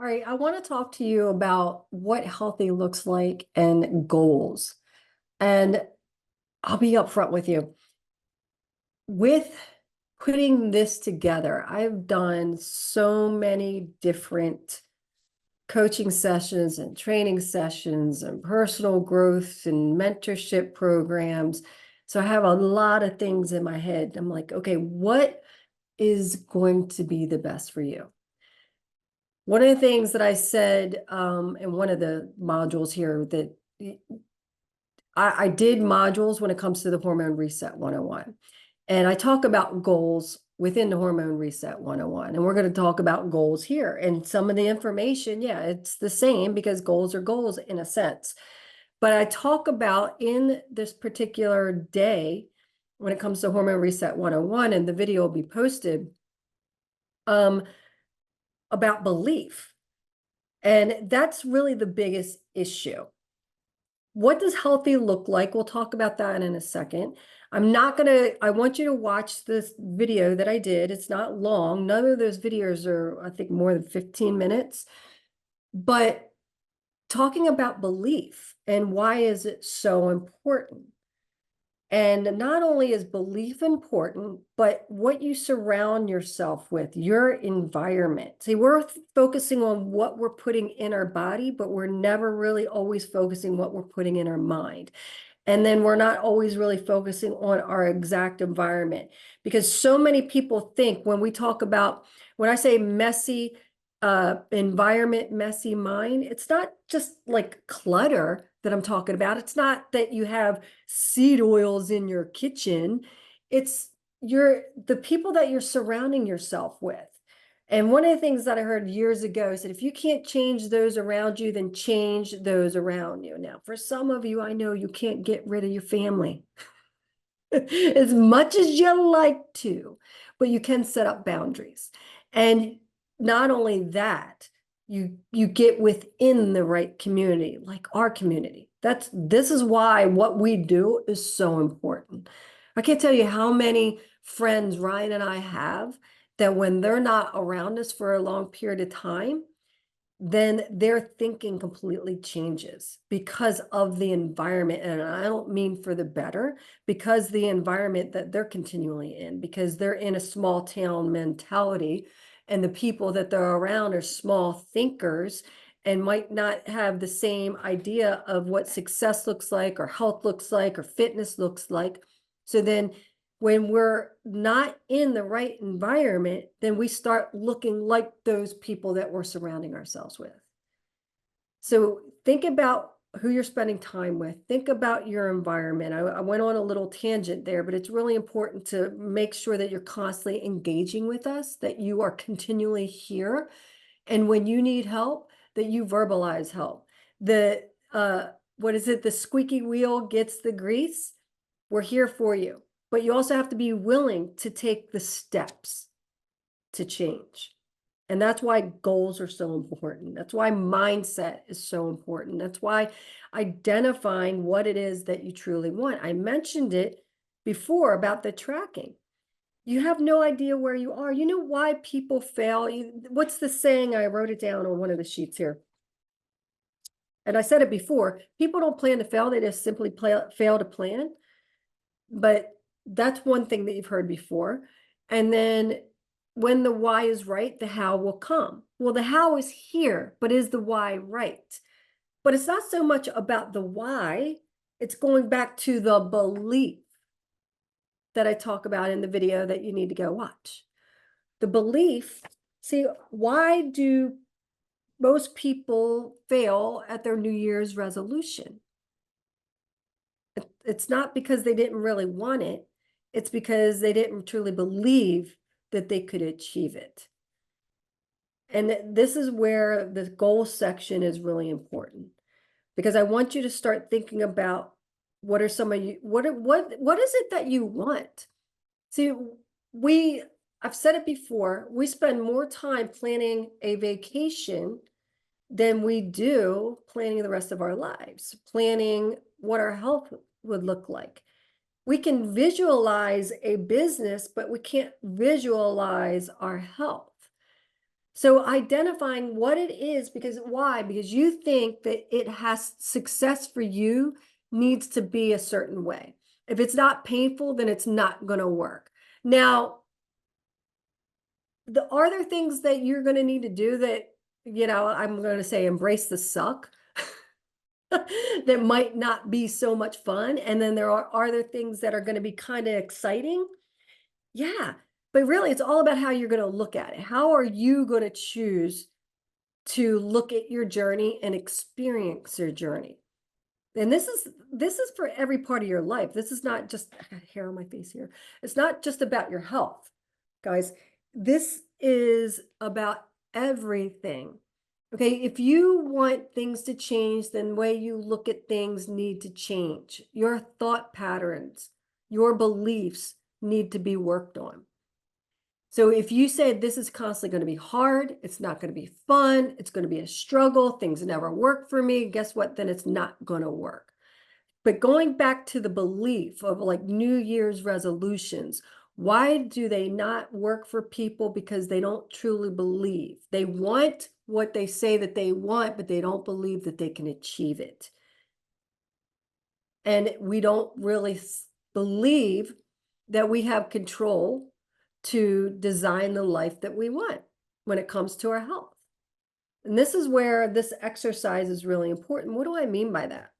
All right, I want to talk to you about what healthy looks like and goals. And I'll be upfront with you. With putting this together, I've done so many different coaching sessions and training sessions and personal growth and mentorship programs. So I have a lot of things in my head. I'm like, okay, what is going to be the best for you? One of the things that I said in one of the modules here that I did modules when it comes to the Hormone Reset 101. And I talk about goals within the Hormone Reset 101. And we're going to talk about goals here. And some of the information, yeah, it's the same because goals are goals in a sense. But I talk about in this particular day, when it comes to Hormone Reset 101, and the video will be posted, um, about belief. And that's really the biggest issue. What does healthy look like? We'll talk about that in a second. I want you to watch this video that I did. It's not long. None of those videos are, I think, more than 15 minutes. But talking about belief and why is it so important? And not only is belief important, but what you surround yourself with, your environment. See, we're focusing on what we're putting in our body, but we're never really always focusing what we're putting in our mind. And then we're not always really focusing on our exact environment because so many people think when I say messy environment, messy mind, it's not just like clutter that I'm talking about. It's not that you have seed oils in your kitchen. It's the people that you're surrounding yourself with. And one of the things that I heard years ago said, if you can't change those around you, then change those around you. Now, for some of you, I know you can't get rid of your family as much as you like to, but you can set up boundaries. And not only that, you get within the right community, like our community. This is why what we do is so important. I can't tell you how many friends Ryan and I have that when they're not around us for a long period of time, then their thinking completely changes because of the environment. And I don't mean for the better, because the environment that they're continually in, because they're in a small town mentality and the people that they're around are small thinkers and might not have the same idea of what success looks like or health looks like or fitness looks like. So then when we're not in the right environment, then we start looking like those people that we're surrounding ourselves with. So think about who you're spending time with. Think about your environment. I went on a little tangent there, but it's really important to make sure that you're constantly engaging with us, that you are continually here. And when you need help, that you verbalize help. What is it? The squeaky wheel gets the grease. We're here for you. But you also have to be willing to take the steps to change. And that's why goals are so important. That's why mindset is so important. That's why identifying what it is that you truly want. I mentioned it before about the tracking. You have no idea where you are. You know why people fail? What's the saying? I wrote it down on one of the sheets here. And I said it before, people don't plan to fail. They just simply fail to plan. But that's one thing that you've heard before. And then when the why is right, the how will come. Well, the how is here, but is the why right? But it's not so much about the why, it's going back to the belief that I talk about in the video that you need to go watch. The belief, see, why do most people fail at their New Year's resolution? It's not because they didn't really want it. It's because they didn't truly believe that they could achieve it. And this is where the goal section is really important because I want you to start thinking about what are some of you, what is it that you want? See, I've said it before, we spend more time planning a vacation than we do planning the rest of our lives, planning what our health would look like. We can visualize a business, but we can't visualize our health. So identifying what it is, because why? Because you think that it has success for you needs to be a certain way. If it's not painful, then it's not going to work. Now, are there things that you're going to need to do that, I'm going to say embrace the suck that might not be so much fun? And then are there things that are going to be kind of exciting? Yeah. But really, it's all about how you're going to look at it. How are you going to choose to look at your journey and experience your journey? And this is for every part of your life. This is not just, I got hair on my face here. It's not just about your health, guys. This is about everything. Okay, if you want things to change, then the way you look at things need to change. Your thought patterns, your beliefs need to be worked on. So if you say this is constantly going to be hard, it's not going to be fun, it's going to be a struggle, things never work for me, guess what? Then it's not going to work. But going back to the belief of like New Year's resolutions, why do they not work for people? Because they don't truly believe. They want what they say that they want, but they don't believe that they can achieve it. And we don't really believe that we have control to design the life that we want when it comes to our health. And this is where this exercise is really important. What do I mean by that?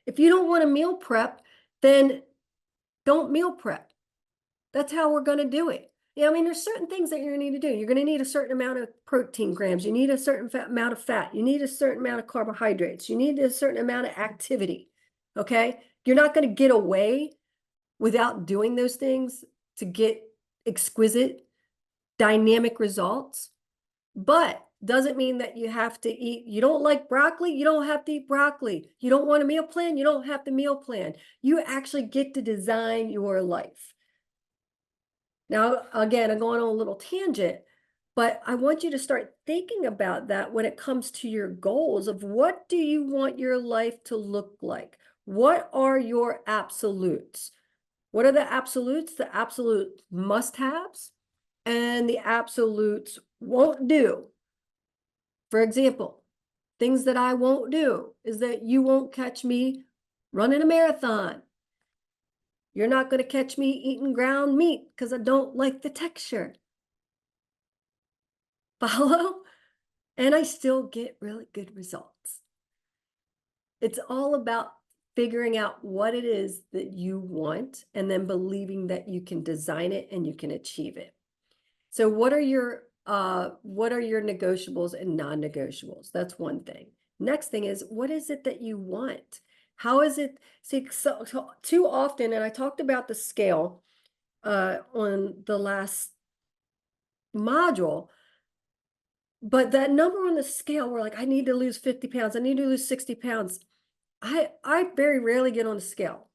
If you don't want to meal prep, then don't meal prep. That's how we're going to do it. Yeah, I mean, there's certain things that you're going to need to do. You're going to need a certain amount of protein grams. You need a certain amount of fat. You need a certain amount of carbohydrates. You need a certain amount of activity. Okay. You're not going to get away without doing those things to get exquisite, dynamic results. But doesn't mean that you have to eat. You don't like broccoli, you don't have to eat broccoli. You don't want a meal plan, you don't have to meal plan. You actually get to design your life. Now, again, I'm going on a little tangent, but I want you to start thinking about that when it comes to your goals of what do you want your life to look like? What are your absolutes? What are the absolutes? The absolute must-haves and the absolutes won't do. For example, things that I won't do is that you won't catch me running a marathon. You're not going to catch me eating ground meat because I don't like the texture. Follow? And I still get really good results. It's all about figuring out what it is that you want and then believing that you can design it and you can achieve it. So what are your negotiables and non-negotiables? That's one thing. Next thing is, what is it that you want? How is it? See, so too often, and I talked about the scale on the last module, but that number on the scale, we're like, I need to lose 50 pounds. I need to lose 60 pounds. I very rarely get on the scale.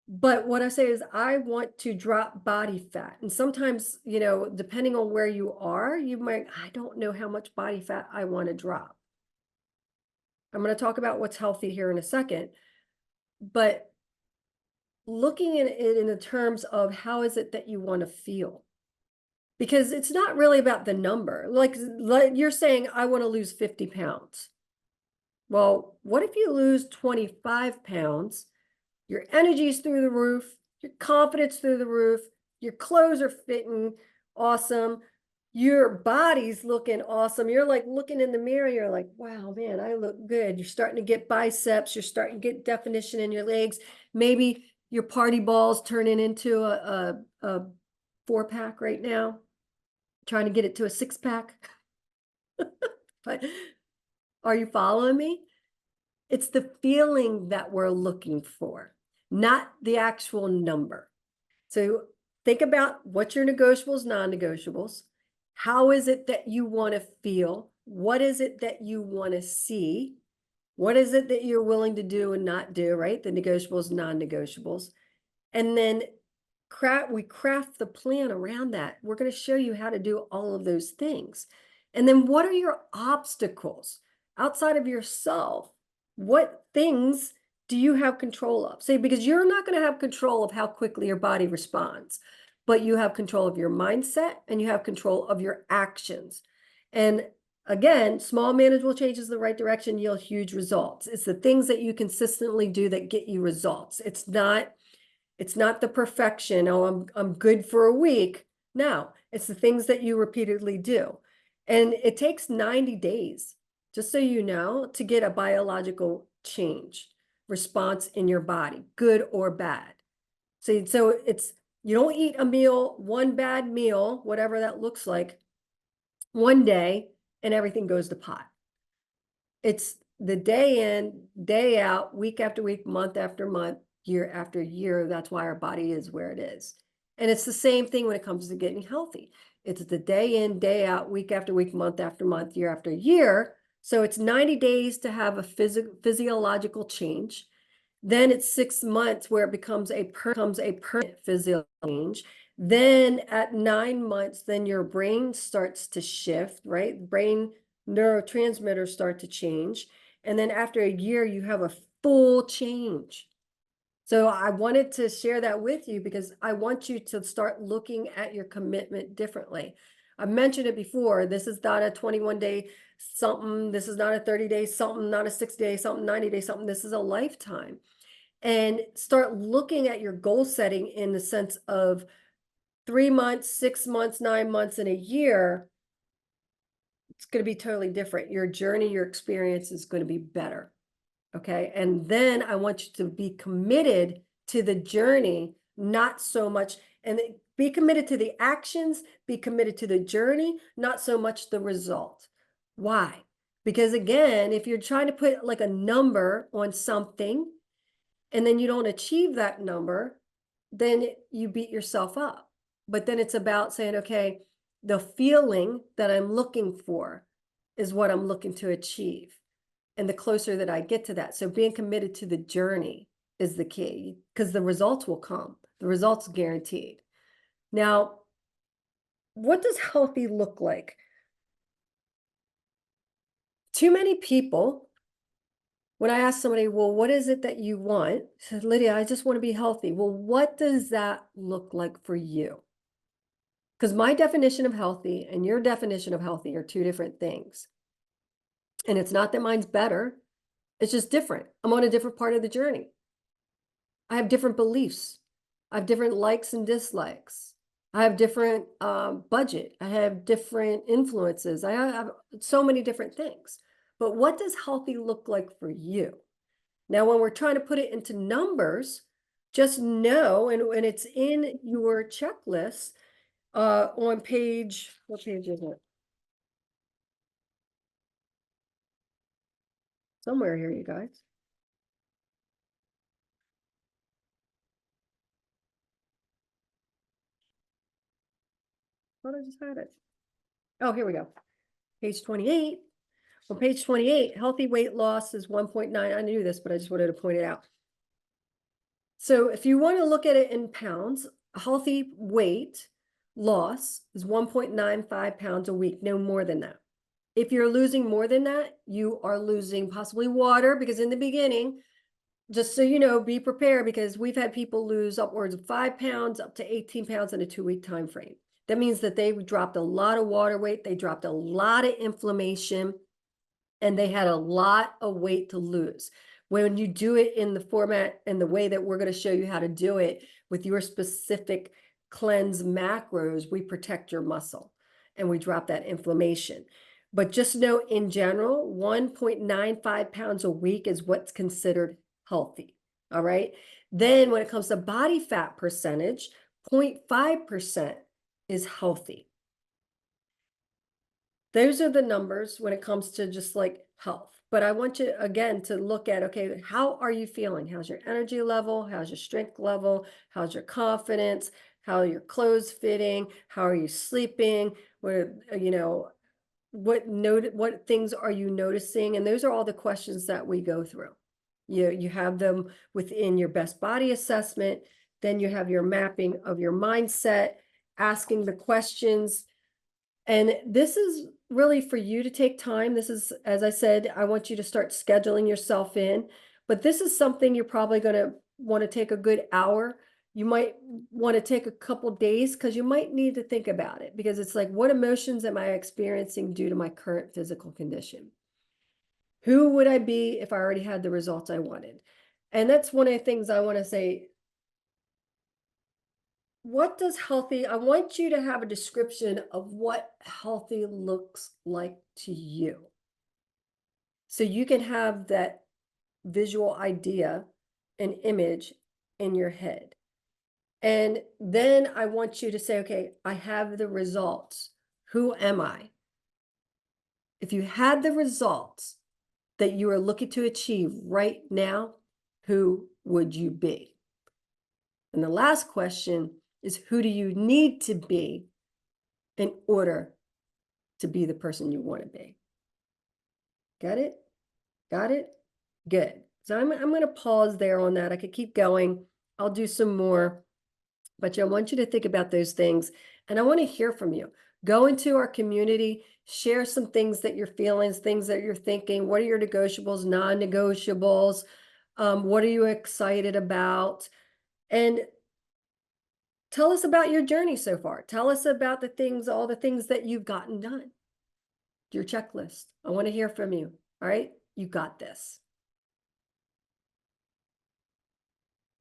But what I say is I want to drop body fat. And sometimes, depending on where you are, I don't know how much body fat I want to drop. I'm going to talk about what's healthy here in a second. But looking at it in the terms of how is it that you want to feel? Because it's not really about the number. Like you're saying, I want to lose 50 pounds. Well, what if you lose 25 pounds? Your energy's through the roof, your confidence through the roof, your clothes are fitting awesome, your body's looking awesome. You're like looking in the mirror, you're like, wow, man, I look good. You're starting to get biceps, you're starting to get definition in your legs. Maybe your party ball's turning into a 4-pack right now, trying to get it to a 6-pack. But are you following me? It's the feeling that we're looking for, not the actual number. So think about what's your negotiables, non-negotiables. How is it that you want to feel? What is it that you want to see? What is it that you're willing to do and not do, right? The negotiables, non-negotiables. And then we craft the plan around that. We're going to show you how to do all of those things. And then what are your obstacles outside of yourself? What things do you have control of? Say, because you're not going to have control of how quickly your body responds. but you have control of your mindset and you have control of your actions. And again, small manageable changes in the right direction yield huge results. It's the things that you consistently do that get you results. It's not the perfection. Oh, I'm good for a week. No, it's the things that you repeatedly do. And it takes 90 days, just so you know, to get a biological change response in your body, good or bad. So it's, you don't eat a meal, one bad meal, whatever that looks like, one day, and everything goes to pot. It's the day in, day out, week after week, month after month, year after year. That's why our body is where it is. And it's the same thing when it comes to getting healthy. It's the day in, day out, week after week, month after month, year after year. So it's 90 days to have a physiological change. Then it's 6 months where it becomes a permanent physical change. Then at 9 months, then your brain starts to shift, right? Brain neurotransmitters start to change. And then after a year, you have a full change. So I wanted to share that with you because I want you to start looking at your commitment differently. I mentioned it before. This is not a 21-day something. This is not a 30-day something, not a 60-day something, 90-day something. This is a lifetime. And start looking at your goal setting in the sense of 3 months, 6 months, 9 months, and a year. It's going to be totally different. Your journey, your experience is going to be better. Okay. And then I want you to be committed to the journey, not so much, and be committed to the actions, be committed to the journey, not so much the result. Why? Because again, if you're trying to put like a number on something and then you don't achieve that number, then you beat yourself up. But then it's about saying, okay, the feeling that I'm looking for is what I'm looking to achieve. And the closer that I get to that. So being committed to the journey is the key because the results will come. The results guaranteed. Now, what does healthy look like? Too many people, when I ask somebody, well, what is it that you want? I said, Lydia, I just want to be healthy. Well, what does that look like for you? Because my definition of healthy and your definition of healthy are two different things. And it's not that mine's better. It's just different. I'm on a different part of the journey. I have different beliefs. I have different likes and dislikes. I have different budget. I have different influences. I have so many different things. But what does healthy look like for you? Now, when we're trying to put it into numbers, just know, and it's in your checklist on page, what page is it? Somewhere here, you guys. Thought I just had it. Oh, here we go. Page 28. On page 28, healthy weight loss is 1.9. I knew this, but I just wanted to point it out. So if you want to look at it in pounds, healthy weight loss is 1.95 pounds a week, no more than that. If you're losing more than that, you are losing possibly water, because in the beginning, just so you know, be prepared, because we've had people lose upwards of 5 pounds up to 18 pounds in a 2-week time frame. That means that they dropped a lot of water weight, they dropped a lot of inflammation, and they had a lot of weight to lose. When you do it in the format and the way that we're going to show you how to do it with your specific cleanse macros, we protect your muscle and we drop that inflammation. But just know in general, 1.95 pounds a week is what's considered healthy. All right. Then when it comes to body fat percentage, 0.5% is healthy. Those are the numbers when it comes to just like health. But I want you again to look at, okay, how are you feeling? How's your energy level? How's your strength level? How's your confidence? How are your clothes fitting? How are you sleeping? What, what things are you noticing? And those are all the questions that we go through. You have them within your best body assessment. Then you have your mapping of your mindset, asking the questions. And this is really for you to take time. This is, as I said, I want you to start scheduling yourself in, but this is something you're probably going to want to take a good hour You might want to take a couple days because you might need to think about it, because it's like, what emotions am I experiencing due to my current physical condition? Who would I be if I already had the results I wanted? And that's one of the things I want to say. What does healthy, I want you to have a description of what healthy looks like to you. So you can have that visual idea and image in your head. And then I want you to say, okay, I have the results. Who am I? If you had the results that you are looking to achieve right now, who would you be? And the last question is, who do you need to be in order to be the person you want to be? Got it? Got it? Good. So I'm going to pause there on that. I could keep going. I'll do some more, but I want you to think about those things, and I want to hear from you. Go into our community, share some things that you're feeling, things that you're thinking. What are your negotiables, non-negotiables? What are you excited about? And tell us about your journey so far. Tell us about the things, all the things that you've gotten done, your checklist. I want to hear from you. All right. You got this.